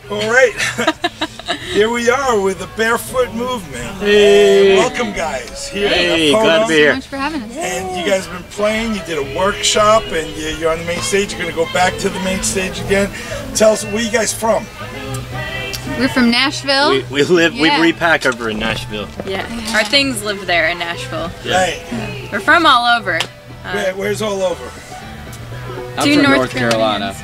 All right, here we are with the Barefoot Movement. Hey. Welcome, guys. Here Hey, at glad to be here. Thanks so much for having us. And you guys have been playing. You did a workshop, and you're on the main stage. You're going to go back to the main stage again. Tell us, where are you guys from? We're from Nashville. We repack over in Nashville. Yeah, our things live there in Nashville. Yeah. Right. We're from all over. Where's all over? I'm Two from North North Carolina.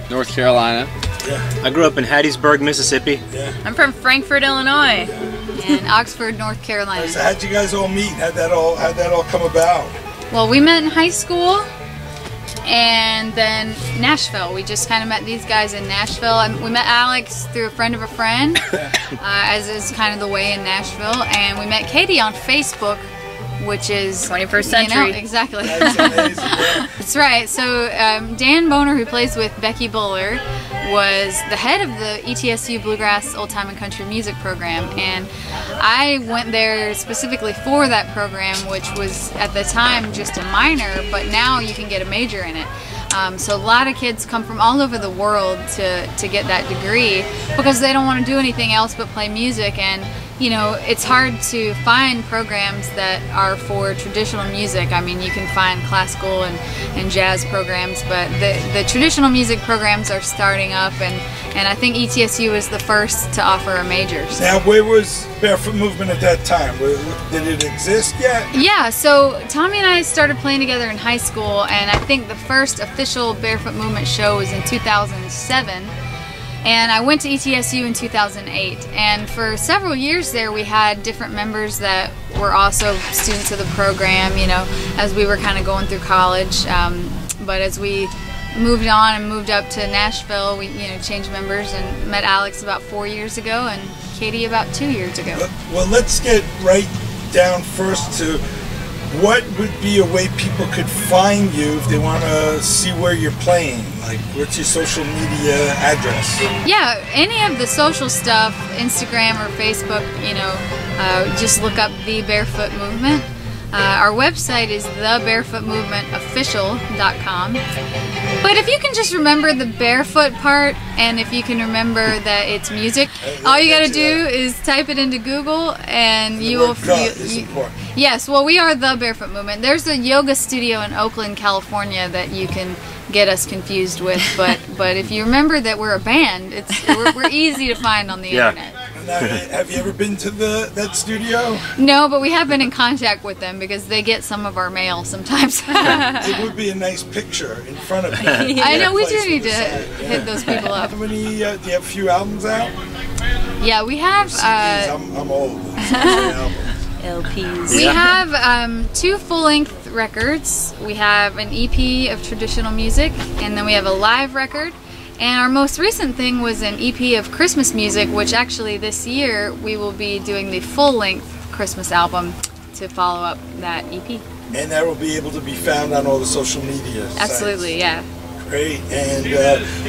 North Carolina. Yeah. I grew up in Hattiesburg, Mississippi. Yeah. I'm from Frankfort, Illinois. And Oxford, North Carolina. So how'd you guys all meet? How'd that all come about? Well, we met in high school, and then Nashville. We just kind of met these guys in Nashville. And we met Alex through a friend of a friend, as is kind of the way in Nashville. And we met Katie on Facebook, which is 21st century. You know, exactly. That's amazing. Yeah. That's right. So Dan Boner, who plays with Becky Buller, was the head of the ETSU Bluegrass Old Time and Country Music program, and I went there specifically for that program, which was at the time just a minor, but now you can get a major in it. So a lot of kids come from all over the world to get that degree because they don't want to do anything else but play music. And you know, it's hard to find programs that are for traditional music. I mean, you can find classical and jazz programs, but the traditional music programs are starting up, and I think ETSU was the first to offer a major. So. Now, where was Barefoot Movement at that time? Did it exist yet? Yeah, so Tommy and I started playing together in high school, and I think the first official Barefoot Movement show was in 2007. And I went to ETSU in 2008, and for several years there we had different members that were also students of the program, you know, as we were kind of going through college. But as we moved on and moved up to Nashville, we changed members and met Alex about 4 years ago and Katie about 2 years ago. Well, let's get right down first to what would be a way people could find you if they want to see where you're playing? Like, what's your social media address? Yeah, any of the social stuff, Instagram or Facebook, just look up The Barefoot Movement. Our website is thebarefootmovementofficial.com. But if you can just remember the barefoot part, and if you can remember that it's music, all you gotta do is type it into Google and you will yes, well, we are The Barefoot Movement. There's a yoga studio in Oakland, California that you can get us confused with, but if you remember that we're a band, we're easy to find on the internet. Now, have you ever been to that studio? No, but we have been in contact with them because they get some of our mail sometimes. It would be a nice picture in front of you. I know, we do need to hit those people up. How many, do you have a few albums out? Yeah, we have... CDs, I'm old. LPs. We have 2 full-length records. We have an EP of traditional music, and then we have a live record. And our most recent thing was an EP of Christmas music, which actually this year we will be doing the full-length Christmas album to follow up that EP. And that will be able to be found on all the social media sites. Absolutely, yeah. Great. And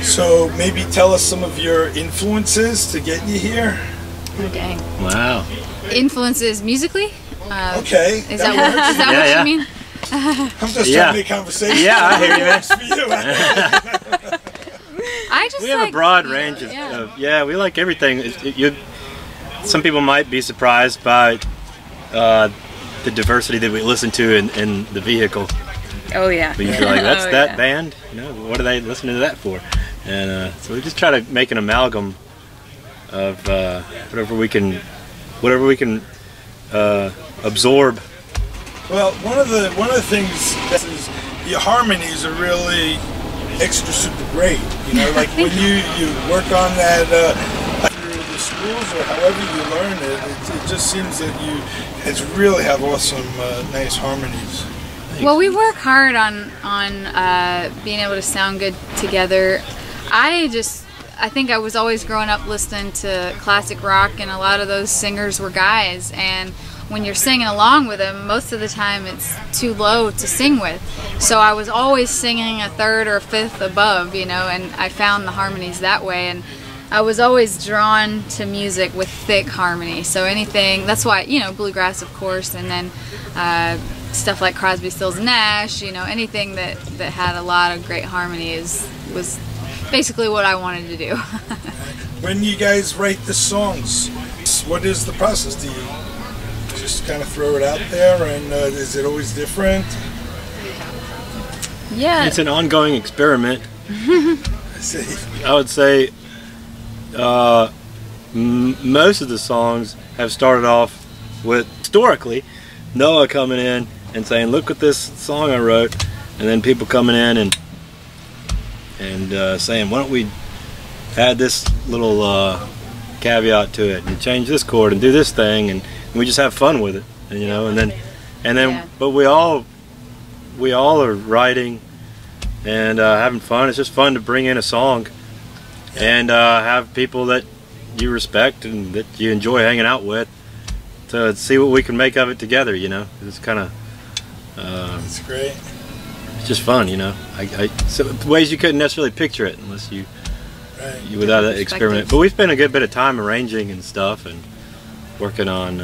so maybe tell us some of your influences to get you here. Oh, dang. Wow. Influences musically? Okay. Is that what you mean? I'm just trying to make conversation. Yeah, I hear you, man. For you. We have a broad range of, we like everything. Some people might be surprised by the diversity that we listen to in the vehicle. Oh yeah. But you'd be like, that's that band? What are they listening to that for? And so we just try to make an amalgam of whatever we can absorb. Well, one of the things that is your harmonies are really extra super great. Like when you work on that through the schools or however you learn it just seems that you really have awesome, nice harmonies. Well, we work hard on being able to sound good together. I think I was always growing up listening to classic rock, and a lot of those singers were guys, and when you're singing along with them, most of the time it's too low to sing with. So I was always singing a third or a fifth above, and I found the harmonies that way. And I was always drawn to music with thick harmony. So anything, that's why, bluegrass, of course, and then stuff like Crosby, Stills, Nash, anything that had a lot of great harmony was basically what I wanted to do. when you guys write the songs, what is the process? Do you just kind of throw it out there, and is it always different? Yeah. It's an ongoing experiment. I see. I would say most of the songs have started off with, historically, Noah coming in and saying, look at this song I wrote, and then people coming in and saying, why don't we add this little caveat to it and change this chord and do this thing, and we just have fun with it, and, you know, and then Yeah. but we all are writing and having fun. It's just fun to bring in a song and have people that you respect and that you enjoy hanging out with to see what we can make of it together, you know. It's kind of That's great. it's just fun, you know. So ways you couldn't necessarily picture it unless you without that experiment. But we've spent a good bit of time arranging and stuff and working on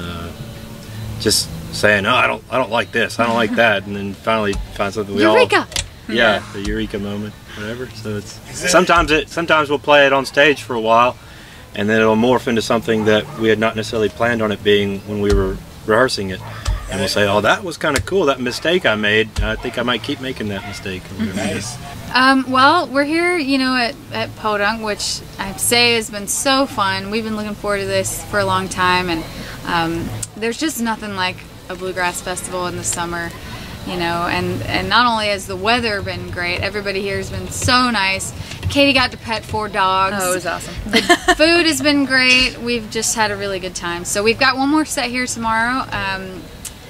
just saying, oh, I don't like this, I don't like that, and then finally find something we Eureka! all the eureka moment, whatever. So it's sometimes we'll play it on stage for a while, and then it'll morph into something that we had not necessarily planned on it being when we were rehearsing it. And we'll say, oh, that was kind of cool, that mistake I made. I think I might keep making that mistake. Nice. Well, we're here, you know, at Podunk, which I say has been so fun. We've been looking forward to this for a long time, and there's just nothing like a bluegrass festival in the summer, you know, and not only has the weather been great, everybody here has been so nice. Katie got to pet 4 dogs. Oh, it was awesome. The food has been great. We've just had a really good time. So we've got one more set here tomorrow,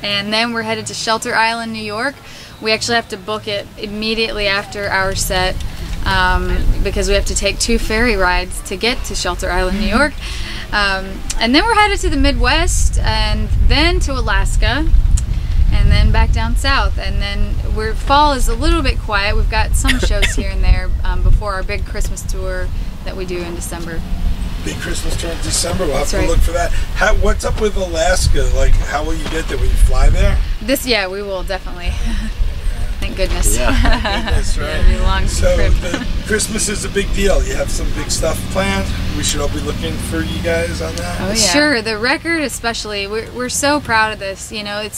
and then we're headed to Shelter Island, New York. We actually have to book it immediately after our set because we have to take 2 ferry rides to get to Shelter Island, New York. And then we're headed to the Midwest, and then to Alaska, and then back down south. And then fall is a little bit quiet. We've got some shows here and there before our big Christmas tour that we do in December. Big Christmas tour in December. We'll have That's to look for that. What's up with Alaska? Like, how will you get there? Will you fly there? Yeah, we will definitely. Thank goodness. Yeah. That's right. It'll be a long So trip. Christmas is a big deal. You have some big stuff planned. We should all be looking for you guys on that. Oh, yeah. Sure, the record especially. We're so proud of this. You know,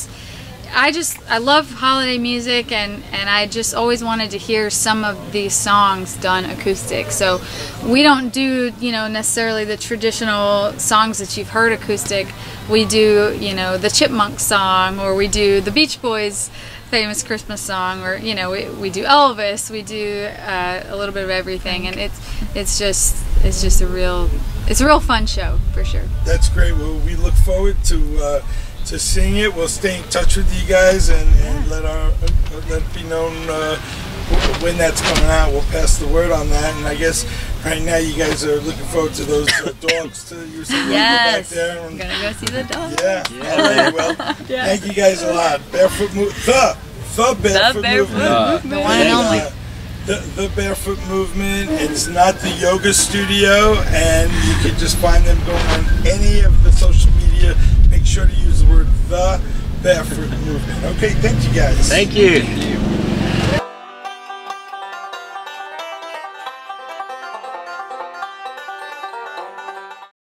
I love holiday music, and I just always wanted to hear some of these songs done acoustic. So we don't do, you know, necessarily the traditional songs that you've heard acoustic. We do, you know, the Chipmunk song, or we do the Beach Boys famous Christmas song, or, you know, we do Elvis. We do a little bit of everything, and it's just a real fun show for sure. That's great. Well, we look forward to seeing it. We'll stay in touch with you guys and let it be known when that's coming out. We'll pass the word on that. And I guess right now you guys are looking forward to those dogs. You were saying Yes. go back there. And, I'm gonna go see the dog. yeah. All right. Well, thank you guys a lot. Barefoot Movement. The Barefoot Movement. The one and only. The Barefoot Movement. It's not the yoga studio, and you can just find them going on any of the social media. Make sure to use the word The Barefoot Movement. Okay, thank you guys. Thank you.